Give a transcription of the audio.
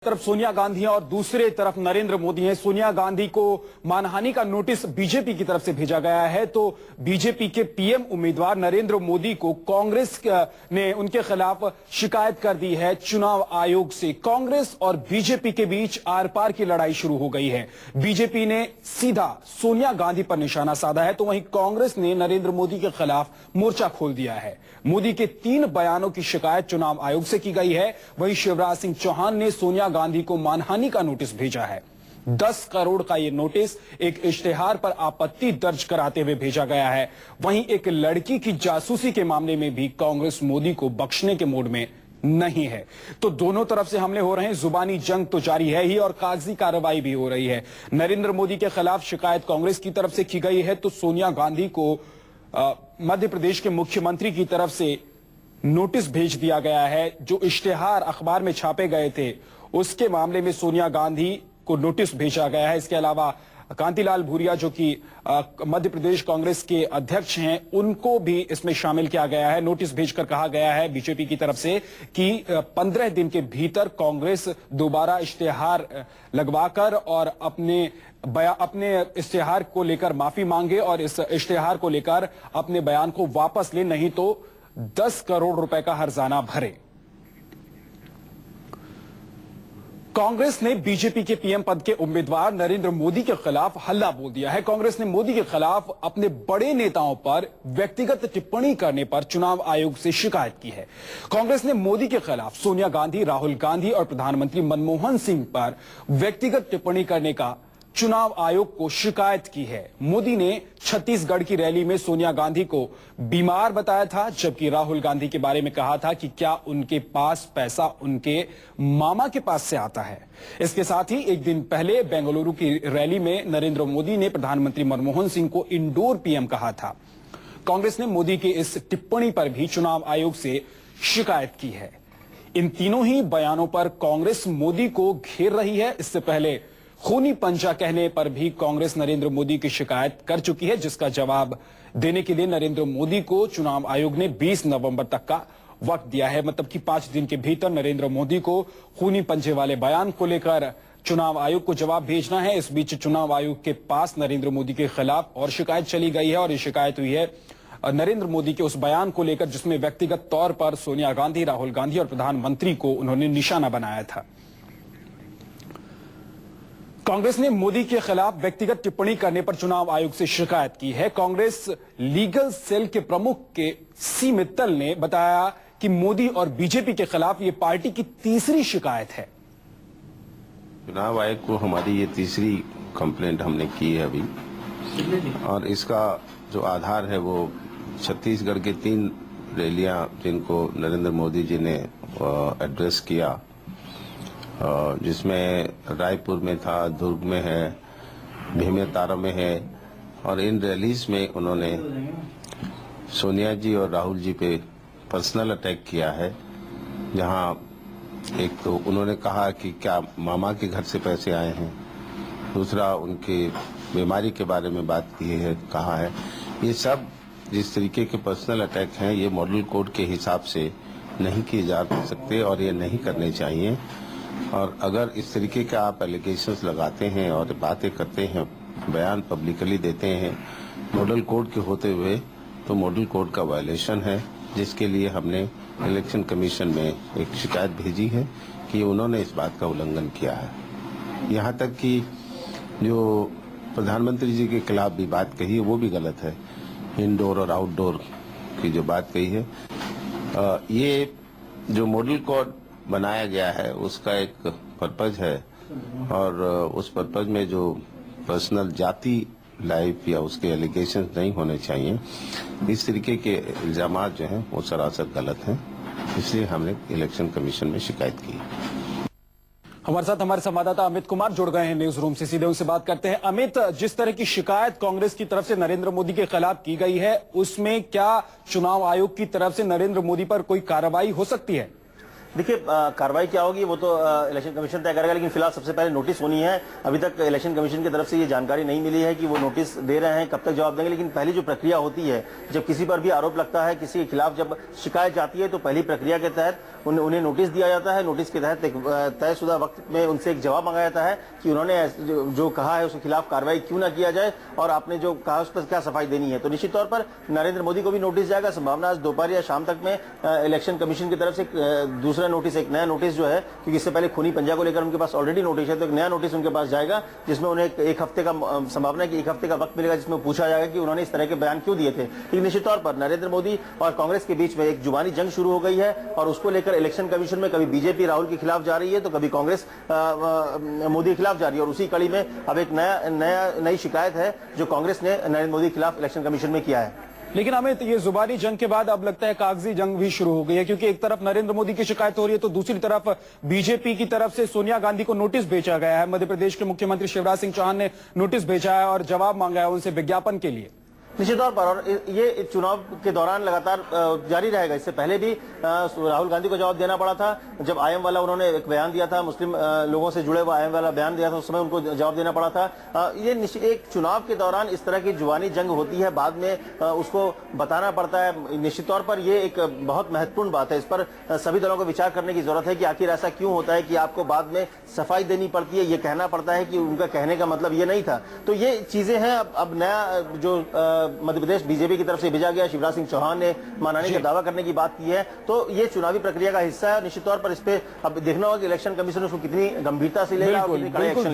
तरफ सोनिया गांधी है और दूसरे तरफ नरेंद्र मोदी है। सोनिया गांधी को मानहानि का नोटिस बीजेपी की तरफ से भेजा गया है, तो बीजेपी के पीएम उम्मीदवार नरेंद्र मोदी को कांग्रेस ने उनके खिलाफ शिकायत कर दी है चुनाव आयोग से। कांग्रेस और बीजेपी के बीच आर पार की लड़ाई शुरू हो गई है। बीजेपी ने सीधा सोनिया गांधी पर निशाना साधा है, तो वहीं कांग्रेस ने नरेंद्र मोदी के खिलाफ मोर्चा खोल दिया है। मोदी के 3 बयानों की शिकायत चुनाव आयोग से की गई है। वहीं शिवराज सिंह चौहान ने सोनिया गांधी को मानहानि का नोटिस भेजा है। 10 करोड़ का यह नोटिस एक इश्तेहार पर आपत्ति दर्ज कराते हुए भेजा गया है। वहीं एक लड़की की जासूसी के मामले में भी कांग्रेस मोदी को बख्शने के मूड में नहीं है। तो दोनों तरफ से हमले हो रहे हैं, जुबानी जंग तो जारी है ही और कागजी कार्रवाई भी हो रही है। नरेंद्र मोदी के खिलाफ शिकायत कांग्रेस की तरफ से की गई है, तो सोनिया गांधी को मध्य प्रदेश के मुख्यमंत्री की तरफ से नोटिस भेज दिया गया है। जो इश्तेहार अखबार में छापे गए थे उसके मामले में सोनिया गांधी को नोटिस भेजा गया है। इसके अलावा कांतिलाल भूरिया जो कि मध्य प्रदेश कांग्रेस के अध्यक्ष हैं, उनको भी इसमें शामिल किया गया है। नोटिस भेजकर कहा गया है बीजेपी की तरफ से कि 15 दिन के भीतर कांग्रेस दोबारा इश्तेहार लगवाकर और अपने इश्तेहार को लेकर माफी मांगे और इस इश्तेहार को लेकर अपने बयान को वापस ले, नहीं तो 10 करोड़ रुपए का हर्जाना भरे। कांग्रेस ने बीजेपी के पीएम पद के उम्मीदवार नरेंद्र मोदी के खिलाफ हल्ला बोल दिया है। कांग्रेस ने मोदी के खिलाफ अपने बड़े नेताओं पर व्यक्तिगत टिप्पणी करने पर चुनाव आयोग से शिकायत की है। कांग्रेस ने मोदी के खिलाफ सोनिया गांधी, राहुल गांधी और प्रधानमंत्री मनमोहन सिंह पर व्यक्तिगत टिप्पणी करने का चुनाव आयोग को शिकायत की है। मोदी ने छत्तीसगढ़ की रैली में सोनिया गांधी को बीमार बताया था, जबकि राहुल गांधी के बारे में कहा था कि क्या उनके पास पैसा उनके मामा के पास से आता है। इसके साथ ही एक दिन पहले बेंगलुरु की रैली में नरेंद्र मोदी ने प्रधानमंत्री मनमोहन सिंह को इंडोर पीएम कहा था। कांग्रेस ने मोदी की इस टिप्पणी पर भी चुनाव आयोग से शिकायत की है। इन तीनों ही बयानों पर कांग्रेस मोदी को घेर रही है। इससे पहले खूनी पंजा कहने पर भी कांग्रेस नरेंद्र मोदी की शिकायत कर चुकी है, जिसका जवाब देने के लिए नरेंद्र मोदी को चुनाव आयोग ने 20 नवंबर तक का वक्त दिया है। मतलब कि 5 दिन के भीतर नरेंद्र मोदी को खूनी पंजे वाले बयान को लेकर चुनाव आयोग को जवाब भेजना है। इस बीच चुनाव आयोग के पास नरेंद्र मोदी के खिलाफ और शिकायत चली गई है और ये शिकायत हुई है नरेंद्र मोदी के उस बयान को लेकर जिसमें व्यक्तिगत तौर पर सोनिया गांधी, राहुल गांधी और प्रधानमंत्री को उन्होंने निशाना बनाया था। कांग्रेस ने मोदी के खिलाफ व्यक्तिगत टिप्पणी करने पर चुनाव आयोग से शिकायत की है। कांग्रेस लीगल सेल के प्रमुख के सी मित्तल ने बताया कि मोदी और बीजेपी के खिलाफ ये पार्टी की तीसरी शिकायत है। चुनाव आयोग को हमारी ये तीसरी कंप्लेंट हमने की है अभी, और इसका जो आधार है वो छत्तीसगढ़ के 3 रैलियां जिनको नरेंद्र मोदी जी ने एड्रेस किया, जिसमें रायपुर में था, दुर्ग में है, भीमेतारा में है, और इन रैलीज में उन्होंने सोनिया जी और राहुल जी पे पर्सनल अटैक किया है। जहां एक तो उन्होंने कहा कि क्या मामा के घर से पैसे आए हैं, दूसरा उनकी बीमारी के बारे में बात की है, कहा है। ये सब जिस तरीके के पर्सनल अटैक हैं ये मॉडल कोड के हिसाब से नहीं किए जा सकते और ये नहीं करने चाहिए। और अगर इस तरीके का आप एलिगेशंस लगाते हैं और बातें करते हैं, बयान पब्लिकली देते हैं मॉडल कोड के होते हुए, तो मॉडल कोड का वायलेशन है, जिसके लिए हमने इलेक्शन कमीशन में एक शिकायत भेजी है कि उन्होंने इस बात का उल्लंघन किया है। यहाँ तक कि जो प्रधानमंत्री जी के खिलाफ भी बात कही है वो भी गलत है। इंडोर और आउटडोर की जो बात कही है, ये जो मॉडल कोड बनाया गया है उसका एक पर्पज है, और उस पर्पज में जो पर्सनल जाति लाइफ या उसके एलिगेशन नहीं होने चाहिए, इस तरीके के इल्जामात जो हैं वो सरासर गलत हैं। इसलिए हमने इलेक्शन कमीशन में शिकायत की। हमारे साथ हमारे संवाददाता अमित कुमार जुड़ गए हैं न्यूज रूम से, सीधे उनसे बात करते हैं। अमित, जिस तरह की शिकायत कांग्रेस की तरफ से नरेंद्र मोदी के खिलाफ की गई है, उसमें क्या चुनाव आयोग की तरफ से नरेंद्र मोदी पर कोई कार्रवाई हो सकती है? देखिए, कार्रवाई क्या होगी वो तो इलेक्शन कमीशन तय करेगा, लेकिन फिलहाल सबसे पहले नोटिस होनी है। अभी तक इलेक्शन कमीशन की तरफ से ये जानकारी नहीं मिली है कि वो नोटिस दे रहे हैं, कब तक जवाब देंगे। लेकिन पहली जो प्रक्रिया होती है, जब किसी पर भी आरोप लगता है, किसी के खिलाफ जब शिकायत जाती है, तो पहली प्रक्रिया के तहत उन्हें नोटिस दिया जाता है। नोटिस के तहत एक तयशुदा वक्त में उनसे एक जवाब मांगा जाता है कि उन्होंने जो कहा है उसके खिलाफ कार्रवाई क्यों ना किया जाए और आपने जो कहा उस पर क्या सफाई देनी है। तो निश्चित तौर पर नरेंद्र मोदी को भी नोटिस जाएगा। संभावना आज दोपहर या शाम तक में इलेक्शन कमीशन की तरफ से दूसरा नोटिस, एक नया नोटिस जो है, क्योंकि इससे पहले खूनी पंजा को लेकर उनके पास ऑलरेडी नोटिस है, तो एक नया नोटिस उनके पास जाएगा जिसमें उन्हें एक हफ्ते का संभावना है कि एक हफ्ते का वक्त मिलेगा जिसमें पूछा जाएगा कि उन्होंने इस तरह के बयान क्यों दिए थे। लेकिन निश्चित तौर पर नरेंद्र मोदी और कांग्रेस के बीच में एक जुबानी जंग शुरू हो गई है और उसको लेकर इलेक्शन कमीशन में कभी बीजेपी राहुल के खिलाफ जा रही है तो कभी कांग्रेस मोदी के खिलाफ जा रही है और उसी कड़ी में अब एक नई शिकायत है जो कांग्रेस ने नरेंद्र मोदी के खिलाफ इलेक्शन कमीशन में किया है। लेकिन हमें ये जुबानी जंग के बाद अब लगता है कागजी जंग भी शुरू हो गई है, क्योंकि एक तरफ नरेंद्र मोदी की शिकायत हो रही है तो दूसरी तरफ बीजेपी की तरफ से सोनिया गांधी को नोटिस भेजा गया है। मध्य प्रदेश के मुख्यमंत्री शिवराज सिंह चौहान ने नोटिस भेजा है और जवाब मांगा है उनसे विज्ञापन के लिए। निश्चित तौर पर, और ये चुनाव के दौरान लगातार जारी रहेगा। इससे पहले भी राहुल गांधी को जवाब देना पड़ा था। जब आईएम वाला उन्होंने एक बयान दिया था, मुस्लिम लोगों से जुड़े हुआ आईएम वाला बयान दिया था, उस समय उनको जवाब देना पड़ा था। ये एक चुनाव के दौरान इस तरह की जुबानी जंग होती है, बाद में उसको बताना पड़ता है। निश्चित तौर पर ये एक बहुत महत्वपूर्ण बात है। इस पर सभी दलों को विचार करने की जरूरत है कि आखिर ऐसा क्यों होता है कि आपको बाद में सफाई देनी पड़ती है, ये कहना पड़ता है कि उनका कहने का मतलब ये नहीं था। तो ये चीजें हैं। अब नया जो मध्य प्रदेश बीजेपी की तरफ से भेजा गया, शिवराज सिंह चौहान ने मानहानि का दावा करने की बात की है, तो ये चुनावी प्रक्रिया का हिस्सा है। निश्चित तौर पर इस पे अब देखना होगा कि इलेक्शन कमीशन उसको कितनी गंभीरता से लेगा और कितनी कड़े एक्शन लेगा।